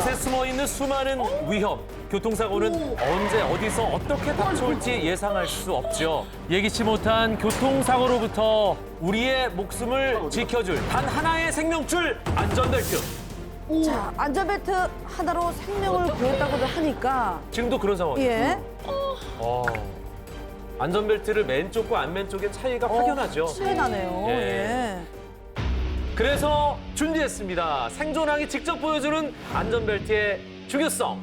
이곳에 숨어있는 수많은 위험, 교통사고는 언제 어디서 어떻게 닥쳐올지 예상할 수 없죠. 예기치 못한 교통사고로부터 우리의 목숨을 지켜줄 단 하나의 생명줄, 안전벨트. 자, 안전벨트 하나로 생명을 구했다고도 하니까 지금도 그런 상황이에요. 예. 안전벨트를 맨 쪽과 안 맨 쪽의 차이가 확연하죠. 차이 나네요. 예. 예. 그래서 준비했습니다. 생존왕이 직접 보여주는 안전벨트의 중요성.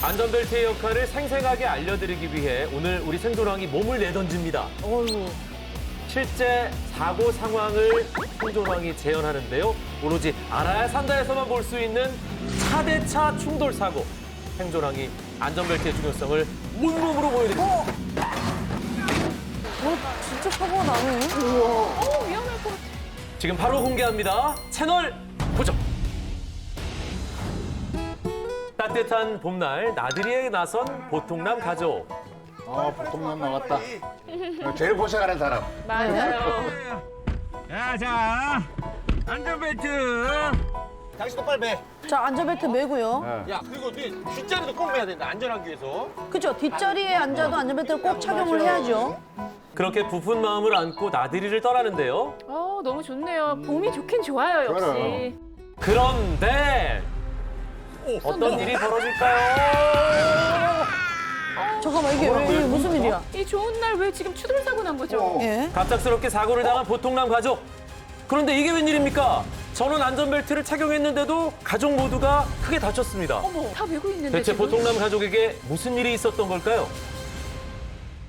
안전벨트의 역할을 생생하게 알려드리기 위해 오늘 우리 생존왕이 몸을 내던집니다. 어이구. 실제 사고 상황을 생존왕이 재현하는데요. 오로지 알아야 산다에서만 볼 수 있는 차대차 충돌 사고. 생존왕이 안전벨트의 중요성을 온몸으로 보여드립니다. 진짜 사고가 나네. 위험할 것 같아. 지금 바로 공개합니다. 채널 고정. 따뜻한 봄날 나들이에 나선 보통남 가족. 보통만 나왔다. 제일 고생하는 사람. 맞아요. 자, 안전벨트. 당신 똑바로 매. 자, 안전벨트 매고요. 야, 그리고 네 뒷자리도 꼭 매야 된다. 안전하기 위해서. 그죠? 뒷자리에 앉아도 안전벨트를 꼭 착용을 해야죠. 그렇게 부푼 마음을 안고 나들이를 떠나는데요. 너무 좋네요. 봄이 좋긴 좋아요, 역시. 그런데 어떤 일이 벌어질까요? 잠깐만, 이게 무슨 일이야? 이 좋은 날 왜 지금 추돌 사고 난 거죠? 예. 갑작스럽게 사고를 당한 보통남 가족. 그런데 이게 웬일입니까? 전원 안전벨트를 착용했는데도 가족 모두가 크게 다쳤습니다. 어머, 다 메고 있는데 대체 지금? 보통남 가족에게 무슨 일이 있었던 걸까요?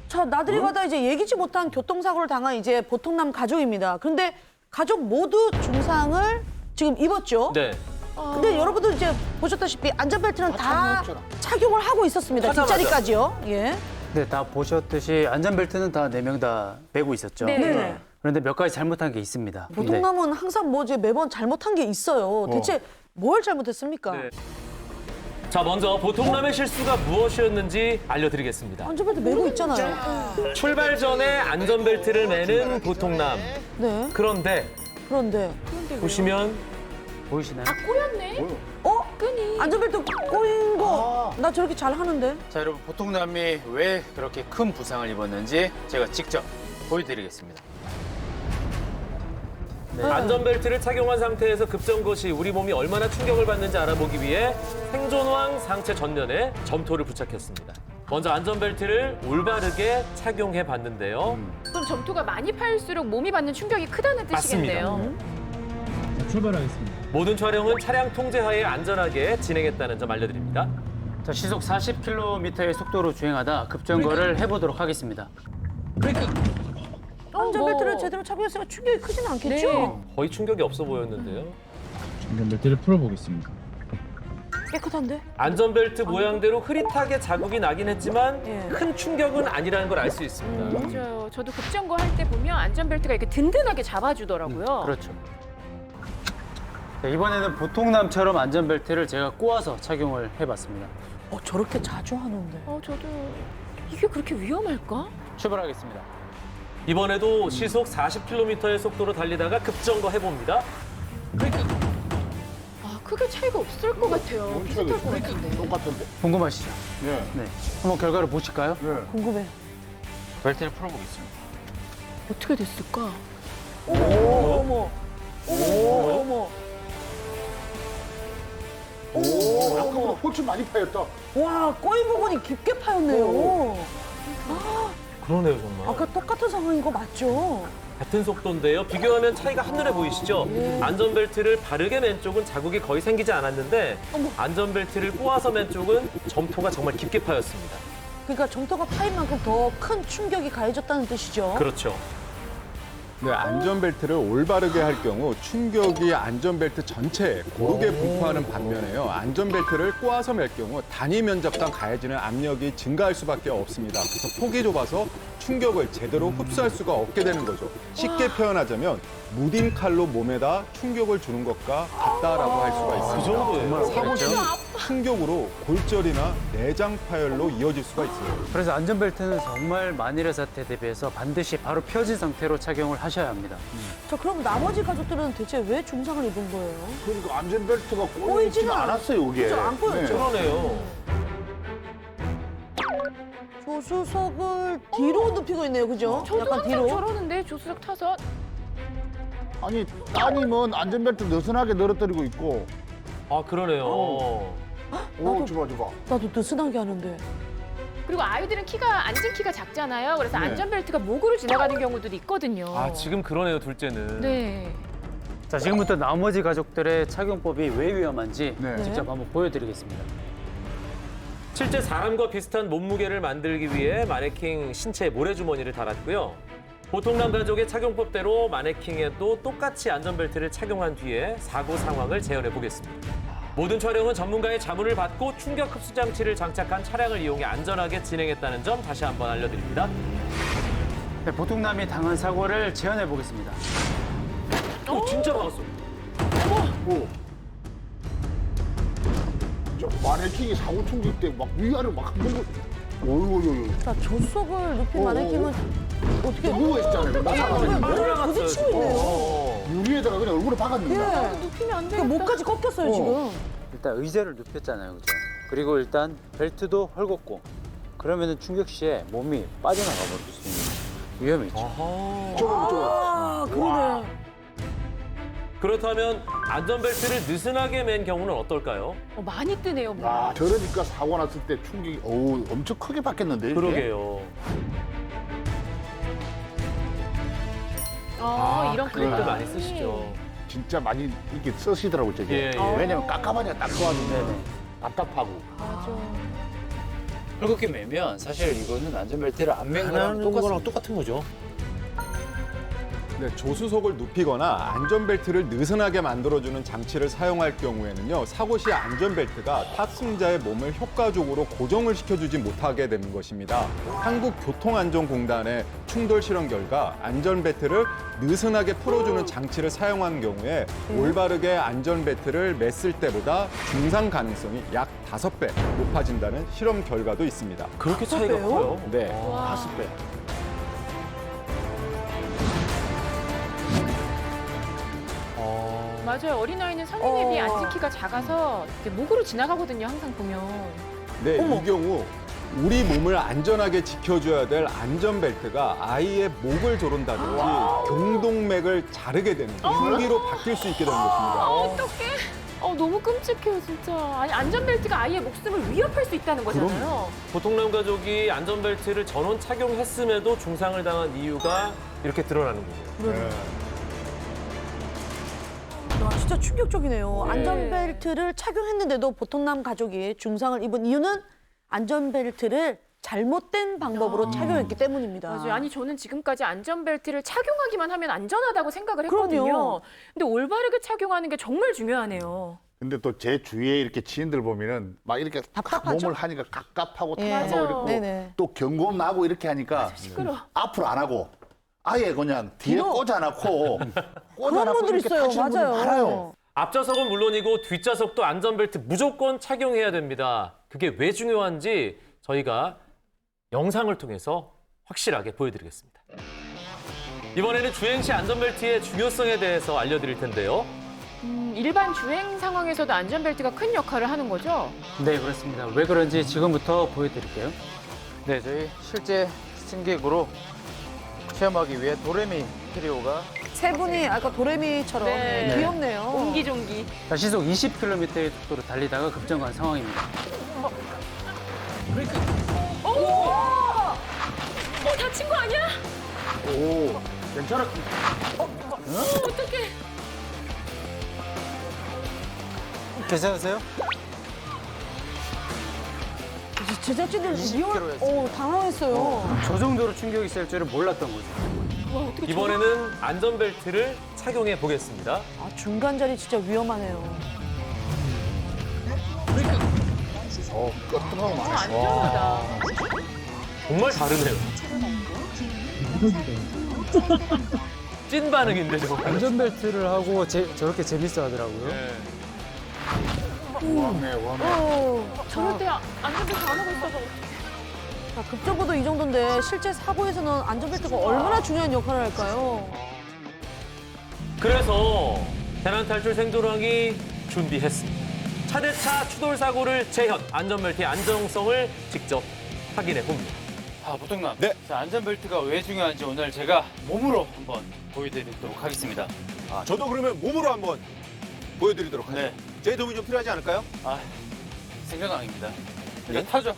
자, 나들이 가다 이제 예기치 못한 교통사고를 당한 이제 보통남 가족입니다. 그런데 가족 모두 중상을 지금 입었죠. 네. 근데 여러분들 이제 보셨다시피 안전벨트는 다 착용을 하고 있었습니다. 하자마자. 뒷자리까지요. 예. 네, 다 보셨듯이 안전벨트는 다 4명 다 매고 있었죠. 네. 네네. 그런데 몇 가지 잘못한 게 있습니다. 보통남은 항상 뭐 이제 매번 잘못한 게 있어요. 대체 뭘 잘못했습니까? 네. 자, 먼저 보통남의 실수가 무엇이었는지 알려드리겠습니다. 안전벨트 매고 있잖아요. 출발 전에 안전벨트를 매는 보통남. 네. 그런데 그런데 보시면 보이시나요? 꼬였네? 끈이. 안전벨트 꼬인 거 나 저렇게 잘 하는데. 자, 여러분 보통남이 왜 그렇게 큰 부상을 입었는지 제가 직접 보여드리겠습니다. 안전벨트를 착용한 상태에서 급정거 시 우리 몸이 얼마나 충격을 받는지 알아보기 위해 생존왕 상체 전면에 점토를 부착했습니다. 먼저 안전벨트를 올바르게 착용해 봤는데요. 그럼 점토가 많이 파일수록 몸이 받는 충격이 크다는 뜻이겠네요. 출발하겠습니다. 모든 촬영은 차량 통제하에 안전하게 진행했다는 점 알려드립니다. 자, 시속 40km의 속도로 주행하다 급정거를 해보도록 하겠습니다. 안전벨트를 뭐. 제대로 착용했으니까 충격이 크진 않겠죠? 네. 거의 충격이 없어 보였는데요. 안전벨트를 풀어보겠습니다. 깨끗한데? 안전벨트 모양대로 흐릿하게 자국이 나긴 했지만 예. 큰 충격은 아니라는 걸 알 수 있습니다. 맞아요. 저도 급정거 할 때 보면 안전벨트가 이렇게 든든하게 잡아주더라고요. 그렇죠. 자, 이번에는 보통남처럼 안전벨트를 제가 꼬아서 착용을 해봤습니다. 저렇게 자주 하는데. 저도 이게 그렇게 위험할까? 출발하겠습니다. 이번에도 시속 40km의 속도로 달리다가 급정거 해봅니다. 크게 차이가 없을 것 같아요. 비슷할 것 같은데. 똑같은데. 궁금하시죠? 예. 네. 한번 결과를 보실까요? 예. 궁금해. 벨트를 풀어보겠습니다. 어떻게 됐을까? 어머. 어머. 아까보다 훨씬 많이 파였다. 와, 꼬인 부분이 깊게 파였네요. 그러네요, 정말. 아까 똑같은 상황인 거 맞죠? 같은 속도인데요. 비교하면 차이가 한눈에 보이시죠? 안전벨트를 바르게 맨 쪽은 자국이 거의 생기지 않았는데 안전벨트를 꼬아서 맨 쪽은 점토가 정말 깊게 파였습니다. 그러니까 점토가 파인 만큼 더 큰 충격이 가해졌다는 뜻이죠. 그렇죠. 네, 안전벨트를 올바르게 할 경우 충격이 안전벨트 전체에 고르게 분포하는 반면에요. 안전벨트를 꼬아서 맬 경우 단위 면적당 가해지는 압력이 증가할 수밖에 없습니다. 그래서 폭이 좁아서 충격을 제대로 흡수할 수가 없게 되는 거죠. 쉽게 표현하자면 무딘 칼로 몸에다 충격을 주는 것과 같다라고 할 수가 있습니다. 그 정도예요. 사고 시 충격으로 골절이나 내장 파열로 이어질 수가 있어요. 그래서 안전벨트는 정말 만일의 사태에 대비해서 반드시 바로 펴진 상태로 착용을 하셔야 합니다. 자, 그럼 나머지 가족들은 대체 왜 중상을 입은 거예요? 그러니까 안전벨트가 보이지는 꼬이지는 않았어요, 이게. 그죠, 안 보였죠? 그러네요. 조수석을 뒤로 눕히고 있네요, 그죠? 저도 약간 항상 뒤로. 저러는데 조수석 타서 아니, 따님은 안전벨트 느슨하게 늘어뜨리고 있고. 아, 그러네요. 오, 나도- 줘봐, 줘봐. 나도 느슨하게 하는데. 그리고 아이들은 앉은 키가 작잖아요. 그래서 네. 안전벨트가 목으로 지나가는 경우들이 있거든요. 아, 지금 그러네요, 둘째는. 네. 자, 지금부터 나머지 가족들의 착용법이 왜 위험한지 네. 직접 한번 보여드리겠습니다. 실제 사람과 비슷한 몸무게를 만들기 위해 마네킹 신체에 모래주머니를 달았고요. 보통남 가족의 착용법대로 마네킹에도 똑같이 안전벨트를 착용한 뒤에 사고 상황을 재현해 보겠습니다. 모든 촬영은 전문가의 자문을 받고 충격 흡수 장치를 장착한 차량을 이용해 안전하게 진행했다는 점 다시 한번 알려드립니다. 네, 보통남이 당한 사고를 재현해 보겠습니다. 오, 진짜 막았어. 오. 저 마네킹이 사고 충격 때 막 위아래로 막 한번 오유. 자, 조수석을 눕힌 마네킹은 어떻게. 누워있잖아요. 나사가지고. 머리를 부딪히고 있네요. 유리에다가 그냥 얼굴을 박았는데. 예. 눕히면 안 그러니까 되겠다. 목까지 꺾였어요, 지금. 일단 의자를 눕혔잖아요, 그죠? 그리고 일단 벨트도 헐겁고 그러면은 충격 시에 몸이 빠져나가 버릴 수 있는 위험이 있죠. 아, 그러네. 그렇다면 안전벨트를 느슨하게 맨 경우는 어떨까요? 많이 뜨네요. 뭐. 아, 저러니까 사고 났을 때 충격이 엄청 크게 받겠는데. 이게? 그러게요. 이런 클립도 클립 많이 쓰시죠. 진짜 많이 이렇게 쓰시더라고요, 저게. 예, 예. 왜냐면 깜깜하니까 딱 좋아지면 네네. 답답하고. 헐겁게 매면 사실 이거는 안전벨트를 안 맨 거랑 똑같습니다. 똑같은 거죠. 네, 조수석을 눕히거나 안전벨트를 느슨하게 만들어주는 장치를 사용할 경우에는요, 사고 시 안전벨트가 탑승자의 몸을 효과적으로 고정을 시켜주지 못하게 되는 것입니다. 한국교통안전공단의 충돌 실험 결과 안전벨트를 느슨하게 풀어주는 장치를 사용한 경우에 올바르게 안전벨트를 맸을 때보다 중상 가능성이 약 5배 높아진다는 실험 결과도 있습니다. 그렇게 차이가 배요? 커요? 네. 5배. 맞아요. 어린아이는 성인에 비해 앉은 키가 작아서 이렇게 목으로 지나가거든요. 항상 보면. 네, 이 경우 우리 몸을 안전하게 지켜줘야 될 안전벨트가 아이의 목을 조른다든지 경동맥을 자르게 되는 흉기로 바뀔 수 있게 되는 것입니다. 어떡해. 너무 끔찍해요, 진짜. 아니, 안전벨트가 아이의 목숨을 위협할 수 있다는 거잖아요. 보통남 가족이 안전벨트를 전원 착용했음에도 중상을 당한 이유가 이렇게 드러나는 거예요. 네. 아, 진짜 충격적이네요. 네. 안전벨트를 착용했는데도 보통남 가족이 중상을 입은 이유는 안전벨트를 잘못된 방법으로 착용했기 때문입니다. 맞아요. 아니, 저는 지금까지 안전벨트를 착용하기만 하면 안전하다고 생각을 했거든요. 그럼요. 근데 올바르게 착용하는 게 정말 중요하네요. 근데 또 제 주위에 이렇게 지인들 보면은 막 이렇게 답답하죠? 몸을 하니까 갑갑하고 예. 타고 맞아요. 이렇고 네네. 또 경고음 나고 이렇게 하니까 시끄러워. 앞으로 안 하고 아예 그냥 뒤에 뒤로. 꽂아놓고 그런 분들 이렇게 있어요. 타시는 분들 맞아요. 많아요. 앞좌석은 물론이고 뒷좌석도 안전벨트 무조건 착용해야 됩니다. 그게 왜 중요한지 저희가 영상을 통해서 확실하게 보여드리겠습니다. 이번에는 주행 시 안전벨트의 중요성에 대해서 알려드릴 텐데요. 일반 주행 상황에서도 안전벨트가 큰 역할을 하는 거죠? 네, 그렇습니다. 왜 그런지 지금부터 보여드릴게요. 네, 저희 실제 승객으로 체험하기 위해 도레미 트리오가 세 분이 아까 도레미처럼 네. 귀엽네요. 옹기종기. 시속 20km의 속도로 달리다가 급정한 상황입니다. 다친 거 아니야? 오, 괜찮아. 어떡해. 괜찮으세요? 제작진들 리얼, 20km 당황했어요. 저 정도로 충격이 있을 줄은 몰랐던 거죠. 와, 어떻게 이번에는 안전벨트를 착용해 보겠습니다. 아, 중간 자리 진짜 위험하네요. 끄떡하고 많아. 안전하다. 정말 다르네요. 찐 반응인데 저거. 안전벨트를 하고 저렇게 재밌어 하더라고요. 네. 저럴 때 안전벨트 안 하고 있어서. 자, 급정거도 이 정도인데 실제 사고에서는 안전벨트가 얼마나 중요한 역할을 할까요? 그래서 재난 탈출 생존왕이 준비했습니다. 차대차 추돌 사고를 재현, 안전벨트의 안정성을 직접 확인해 봅니다. 보통남. 네. 자, 안전벨트가 왜 중요한지 오늘 제가 몸으로 한번 보여드리도록 하겠습니다. 저도 그러면 몸으로 한번 보여드리도록 하죠. 네. 제 도움이 좀 필요하지 않을까요? 생존왕입니다. 네, 타죠.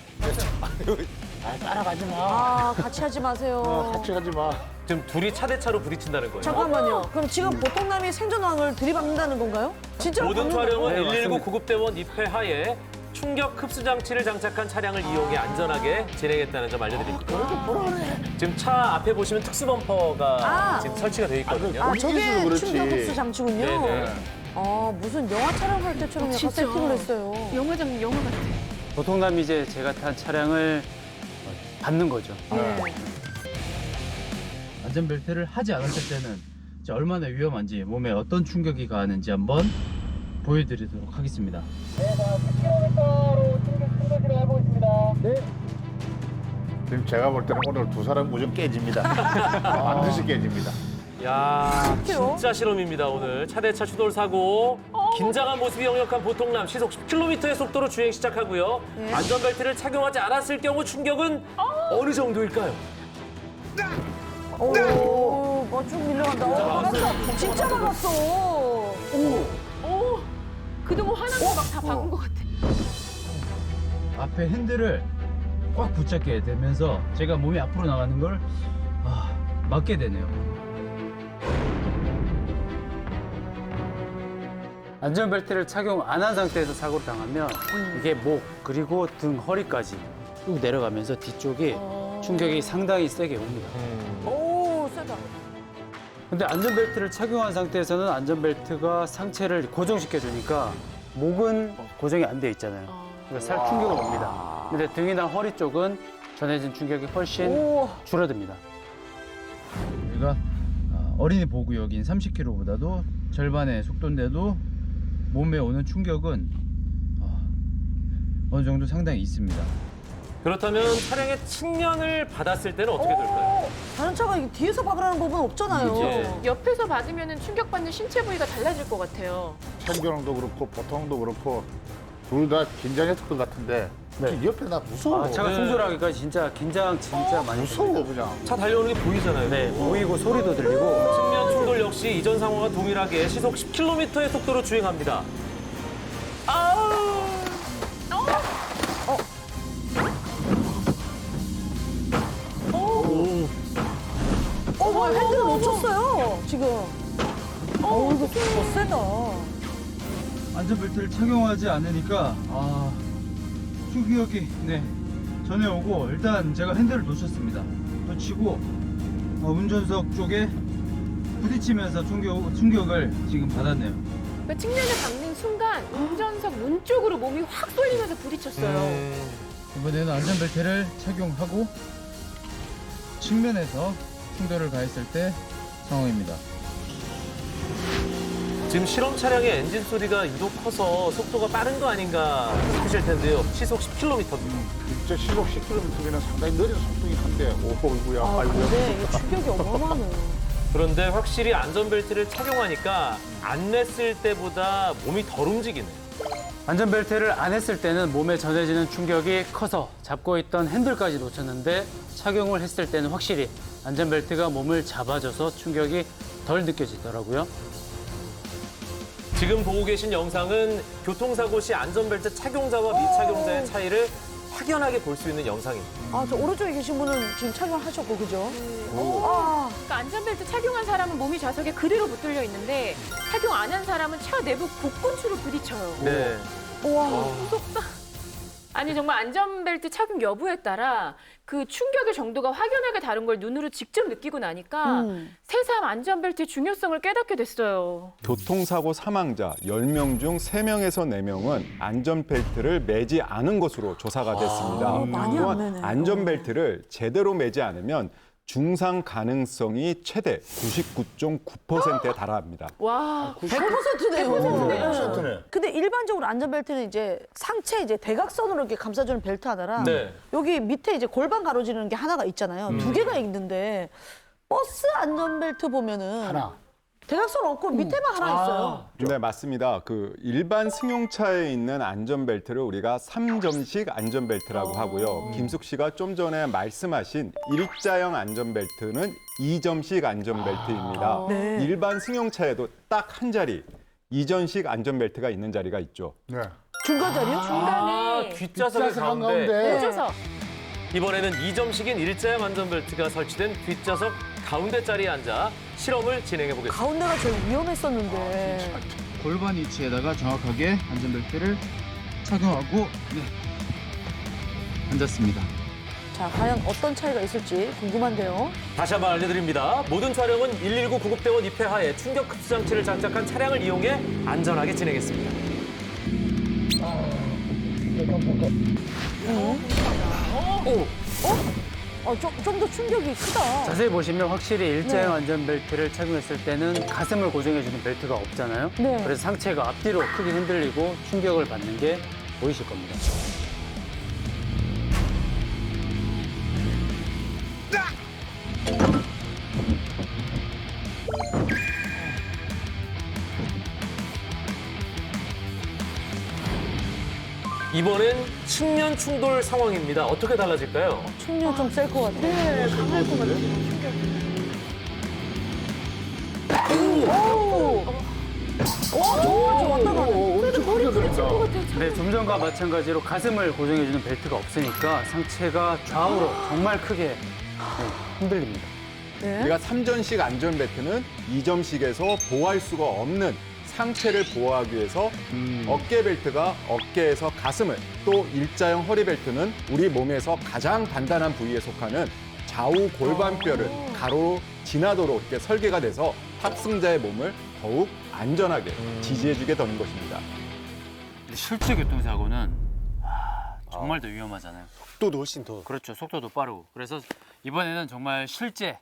아, 같이 하지 마세요. 같이 가지 마. 지금 둘이 차대차로 부딪힌다는 거예요. 잠깐만요. 그럼 지금 보통남이 생존왕을 들이박는다는 건가요? 진짜로 모든 박는 촬영은 건가요? 119 맞습니다. 구급대원 입회 하에 충격 흡수 장치를 장착한 차량을 이용해 안전하게 진행했다는 점 알려드립니다. 지금 차 앞에 보시면 특수 범퍼가 지금 설치가 되어 있거든요. 아, 우리 저게 기술은 그렇지. 충격 흡수 장치군요. 네네. 무슨 영화 촬영할 때처럼 약간 진짜. 세팅을 했어요. 영화 같아. 보통남이 이제 제가 탄 차량을 받는 거죠. 네. 안전벨트를 하지 않았을 때는 이제 얼마나 위험한지 몸에 어떤 충격이 가하는지 한번 보여드리도록 하겠습니다. 지금 제가 볼 때는 오늘 두 사람 무조건 깨집니다. 반드시 깨집니다. 야, 그래요? 진짜 실험입니다, 오늘. 차대차 추돌 사고. 긴장한 모습이 역력한 보통남 시속 10km의 속도로 주행 시작하고요. 네. 안전벨트를 착용하지 않았을 경우 충격은 어느 정도일까요? 쭉 밀려간다. 막았어. 진짜 막았어. 그동안 화난 거 막 다 박은 것 같아. 앞에 핸들을 꽉 붙잡게 되면서 제가 몸이 앞으로 나가는 걸 막게 되네요. 안전벨트를 착용 안 한 상태에서 사고를 당하면 이게 목 그리고 등 허리까지 쭉 내려가면서 뒤쪽이 충격이 상당히 세게 옵니다. 오, 세다. 근데 안전벨트를 착용한 상태에서는 안전벨트가 상체를 고정시켜 주니까 목은 고정이 안 돼 있잖아요. 그러니까 살 충격을 옵니다. 근데 등이나 허리 쪽은 전해진 충격이 훨씬 줄어듭니다. 우리가 어린이 보호구역인 30km보다도 절반의 속도인데도 몸에 오는 충격은 어느 정도 상당히 있습니다. 그렇다면 차량의 측면을 받았을 때는 어떻게 될까요? 다른 차가 이게 뒤에서 박으라는 법은 없잖아요. 이제 옆에서 받으면 충격받는 신체 부위가 달라질 것 같아요. 생존왕도 그렇고 보통도 그렇고 둘 다 긴장했을 것 같은데 네. 옆에 나 무서워. 차가 네. 충돌하기까지 진짜 긴장 진짜 많이 무서워 됩니다. 그냥. 차 달려오는 게 보이잖아요. 네, 보이고 소리도 들리고 측면 충돌 역시 이전 상황과 동일하게 시속 10km의 속도로 주행합니다. 핸들을 놓쳤어요, 지금. 이거 더 세다. 안전벨트를 착용하지 않으니까 충격이 전에 오고 일단 제가 핸들을 놓쳤습니다. 놓치고 운전석 쪽에 부딪히면서 충격을 지금 받았네요. 그러니까 측면을 박는 순간 운전석 문 쪽으로 몸이 확 쏠리면서 부딪혔어요. 이번에는 안전벨트를 착용하고 측면에서 충돌을 가했을 때 상황입니다. 지금 실험 차량의 엔진 소리가 유독 커서 속도가 빠른 거 아닌가 싶으실 텐데요. 시속 10km입니다. 진짜 시속 10km면 상당히 느린 속도긴 한데 오이구야 근데 이게 충격이 어마어마하네. 그런데 확실히 안전벨트를 착용하니까 안 냈을 때보다 몸이 덜 움직이네. 안전벨트를 안 했을 때는 몸에 전해지는 충격이 커서 잡고 있던 핸들까지 놓쳤는데 착용을 했을 때는 확실히 안전벨트가 몸을 잡아줘서 충격이 덜 느껴지더라고요. 지금 보고 계신 영상은 교통사고 시 안전벨트 착용자와 미착용자의 차이를 확연하게 볼 수 있는 영상입니다. 저 오른쪽에 계신 분은 지금 착용하셨고, 그죠? 그러니까 안전벨트 착용한 사람은 몸이 좌석에 그대로 붙들려 있는데 착용 안 한 사람은 차 내부 복근추로 부딪혀요. 네. 우와. 무섭다. 아니 정말 안전벨트 착용 여부에 따라 그 충격의 정도가 확연하게 다른 걸 눈으로 직접 느끼고 나니까 새삼 안전벨트의 중요성을 깨닫게 됐어요. 교통사고 사망자 10명 중 3명에서 4명은 안전벨트를 매지 않은 것으로 조사가 됐습니다. 많이 안 또한 매네요. 안전벨트를 제대로 매지 않으면 중상 가능성이 최대 99.9%에 달합니다. 와, 100%네요. 100%네. 근데 일반적으로 안전벨트는 이제 상체 이제 대각선으로 이렇게 감싸주는 벨트 하나랑 네. 여기 밑에 이제 골반 가로지르는 게 하나가 있잖아요. 두 개가 있는데 버스 안전벨트 보면은 하나. 대각선 없고 밑에만 하나 있어요. 네, 맞습니다. 그 일반 승용차에 있는 안전벨트를 우리가 3점식 안전벨트라고 하고요. 김숙 씨가 좀 전에 말씀하신 일자형 안전벨트는 2점식 안전벨트입니다. 네. 일반 승용차에도 딱 한 자리 2전식 안전벨트가 있는 자리가 있죠. 네. 중간 자리요? 중간에 뒷좌석의 뒷좌석 가운데. 한가운데. 꽂아서 이번에는 2점식인 일자형 안전벨트가 설치된 뒷좌석 가운데 자리에 앉아 실험을 진행해 보겠습니다. 가운데가 제일 위험했었는데. 골반 위치에다가 정확하게 안전벨트를 착용하고 네. 앉았습니다. 자, 과연 어떤 차이가 있을지 궁금한데요. 다시 한번 알려드립니다. 모든 촬영은 119 구급대원 입회하에 충격 흡수 장치를 장착한 차량을 이용해 안전하게 진행했습니다. 좀 더 충격이 크다. 자세히 보시면 확실히 일자형 안전벨트를 착용했을 때는 가슴을 고정해주는 벨트가 없잖아요. 네. 그래서 상체가 앞뒤로 크게 흔들리고 충격을 받는 게 보이실 겁니다. 이번엔 측면 충돌 상황입니다. 어떻게 달라질까요? 충격 좀 셀 것 같아. 네, 강할 것 같아. 오! 정말 왔다 가네. 엄청 크게 들었다. 네, 좀 전과 마찬가지로 가슴을 고정해주는 벨트가 없으니까 상체가 좌우로 정말 크게 흔들립니다. 네. 우리가 3전식 안전벨트는 2점식에서 보호할 수가 없는 상체를 보호하기 위해서 어깨 벨트가 어깨에서 가슴을, 또 일자형 허리 벨트는 우리 몸에서 가장 단단한 부위에 속하는 좌우 골반뼈를 가로로 지나도록 이렇게 설계가 돼서 탑승자의 몸을 더욱 안전하게 지지해주게 되는 것입니다. 근데 실제 교통사고는 정말 더 위험하잖아요. 속도도 훨씬 더. 그렇죠. 속도도 빠르고. 그래서 이번에는 정말 실제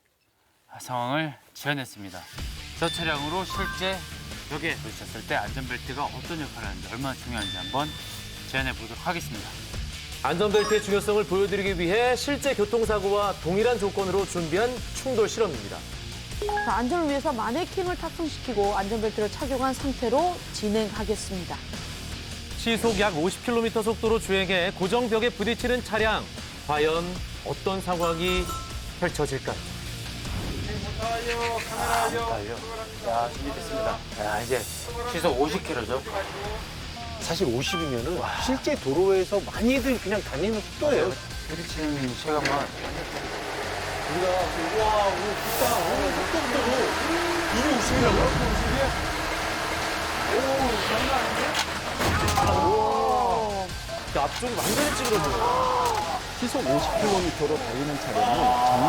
상황을 지어냈습니다. 저 차량으로 실제 벽에 부딪혔을 때 안전벨트가 어떤 역할을 하는지 얼마나 중요한지 한번 재현해 보도록 하겠습니다. 안전벨트의 중요성을 보여드리기 위해 실제 교통사고와 동일한 조건으로 준비한 충돌 실험입니다. 자, 안전을 위해서 마네킹을 탑승시키고 안전벨트를 착용한 상태로 진행하겠습니다. 시속 약 50km 속도로 주행해 고정벽에 부딪히는 차량. 과연 어떤 상황이 펼쳐질까요? 야, 준비됐습니다. 야, 이제 시속 50km죠. 사실 50이면은 실제 도로에서 많이들 그냥 다니는 속도예요. 부딪히는 체감만 우리가 와, 우리 진짜 오늘 속도부터도 이게 50이라고? 앞쪽이 완전히 찌그러져요. 시속 50km로 달리는 차량은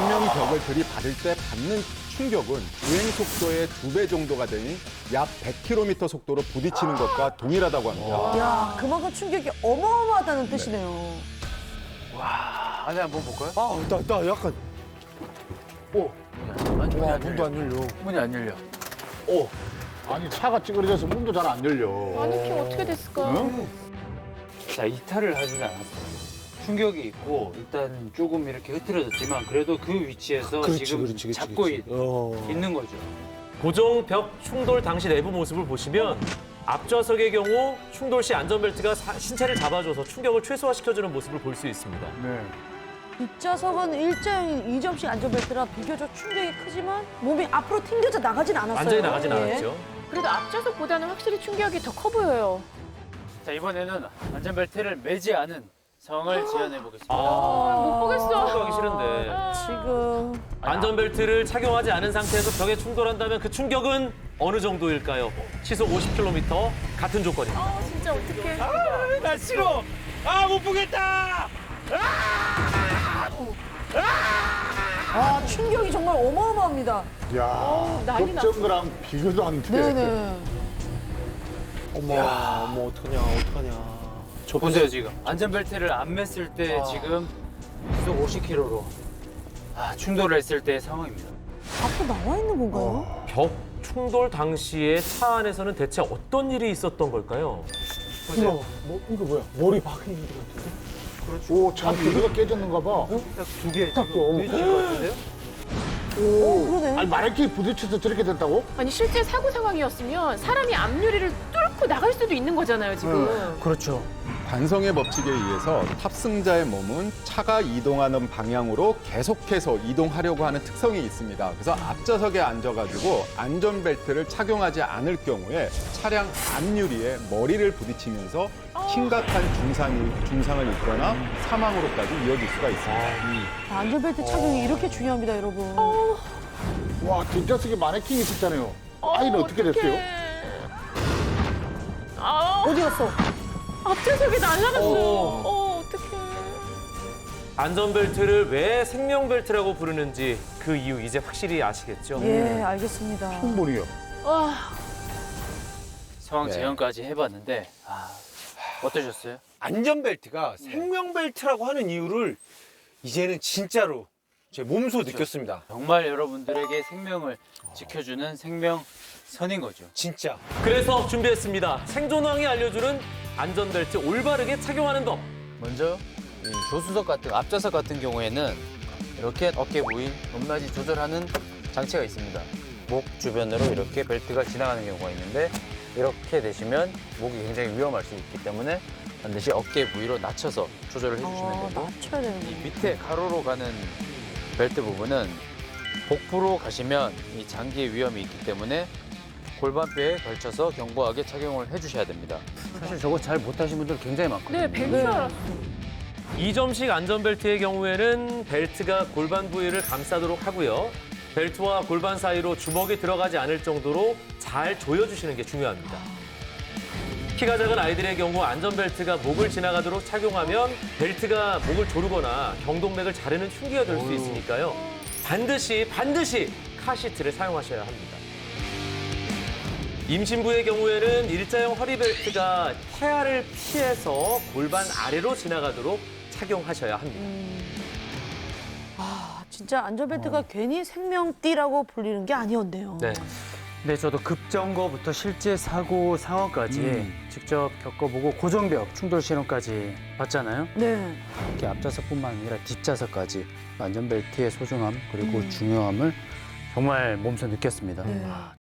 정면 벽을 들이받을 때 받는 충격은 주행 속도의 2배 정도가 되니 약 100km 속도로 부딪히는 것과 동일하다고 합니다. 야, 그만큼 충격이 어마어마하다는 뜻이네요. 안에 한번 볼까요? 나 약간. 문이 와, 안 문도 열려. 안 열려. 문이 안 열려. 아니 차가 찌그러져서 문도 잘 안 열려. 마네킹 어떻게 됐을까? 자, 이탈을 하지는 않았어요. 충격이 있고 일단 조금 이렇게 흐트러졌지만 그래도 그 위치에서 지금 잡고 있는 거죠. 고정벽 충돌 당시 내부 모습을 보시면 앞좌석의 경우 충돌 시 안전벨트가 신체를 잡아줘서 충격을 최소화시켜주는 모습을 볼 수 있습니다. 뒷좌석은 일자형인 2점식 안전벨트라 비교적 충격이 크지만 몸이 앞으로 튕겨져 나가진 않았어요. 완전히 나가진 예. 않았죠. 그래도 앞좌석보다는 확실히 충격이 더 커 보여요. 자, 이번에는 안전벨트를 매지 않은 상황을 재현해 보겠습니다. 못 보겠어. 하기 싫은데. 지금 안전벨트를 착용하지 않은 상태에서 벽에 충돌한다면 그 충격은 어느 정도일까요? 시속 50km 같은 조건입니다. 진짜 어떡해. 나 싫어. 못 보겠다. 아, 충격이 정말 어마어마합니다. 야, 난리 급전 거랑 비교도 안 돼. 네네. 어머, 어떡하냐. 보세요, 지금. 안전벨트를 안 맸을 때 지금 시속 50km로 충돌을 했을 때의 상황입니다. 앞으로 나와 있는 건가요? 벽 충돌 당시에 차 안에서는 대체 어떤 일이 있었던 걸까요? 이거 뭐야? 머리 박혀 있는 것 같은데? 오, 차 비가 깨졌는가 봐. 그러네. 아니, 마네킹이 부딪혀서 저렇게 됐다고? 아니 실제 사고 상황이었으면 사람이 앞유리를 뚫고 나갈 수도 있는 거잖아요 지금. 그렇죠. 관성의 법칙에 의해서 탑승자의 몸은 차가 이동하는 방향으로 계속해서 이동하려고 하는 특성이 있습니다. 그래서 앞좌석에 앉아가지고 안전벨트를 착용하지 않을 경우에 차량 앞유리에 머리를 부딪히면서 심각한 중상을 입거나 사망으로까지 이어질 수가 있습니다. 안전벨트 착용이 이렇게 중요합니다, 여러분. 와, 뒷좌석에 마네킹이 있었잖아요. 아이는 어떻게 됐어요? 어디 갔어? 앞좌석이 날아갔어요. 어떡해. 안전벨트를 왜 생명벨트라고 부르는지 그 이유 이제 확실히 아시겠죠? 예, 알겠습니다. 충분히요. 와, 상황 재현까지 해봤는데 어떠셨어요? 안전벨트가 생명벨트라고 하는 이유를 이제는 진짜로 제 몸소 느꼈습니다. 정말 여러분들에게 생명을 지켜주는 생명선인 거죠. 진짜. 그래서 준비했습니다. 생존왕이 알려주는 안전벨트 올바르게 착용하는 법. 먼저 이 조수석 같은 앞좌석 같은 경우에는 이렇게 어깨 부위 높낮이 조절하는 장치가 있습니다. 목 주변으로 이렇게 벨트가 지나가는 경우가 있는데 이렇게 되시면 목이 굉장히 위험할 수 있기 때문에 반드시 어깨 부위로 낮춰서 조절을 해주시면 되고 낮춰야 되는 이 거. 밑에 가로로 가는 벨트 부분은 복부로 가시면 이 장기의 위험이 있기 때문에 골반뼈에 걸쳐서 견고하게 착용을 해주셔야 됩니다. 사실 저거 잘 못하신 분들 굉장히 많거든요. 네, 벤줄 알았어. 2점식 안전벨트의 경우에는 벨트가 골반 부위를 감싸도록 하고요. 벨트와 골반 사이로 주먹이 들어가지 않을 정도로 잘 조여주시는 게 중요합니다. 키가 작은 아이들의 경우 안전벨트가 목을 지나가도록 착용하면 벨트가 목을 조르거나 경동맥을 자르는 흉기가 될 수 있으니까요. 반드시 카시트를 사용하셔야 합니다. 임신부의 경우에는 일자형 허리벨트가 태아를 피해서 골반 아래로 지나가도록 착용하셔야 합니다. 진짜 안전벨트가 괜히 생명띠라고 불리는 게 아니었네요. 네. 네, 저도 급정거부터 실제 사고 상황까지 직접 겪어보고 고정벽 충돌 실험까지 봤잖아요. 네. 특히 앞좌석뿐만 아니라 뒷좌석까지 안전벨트의 소중함 그리고 중요함을 정말 몸소 느꼈습니다. 네.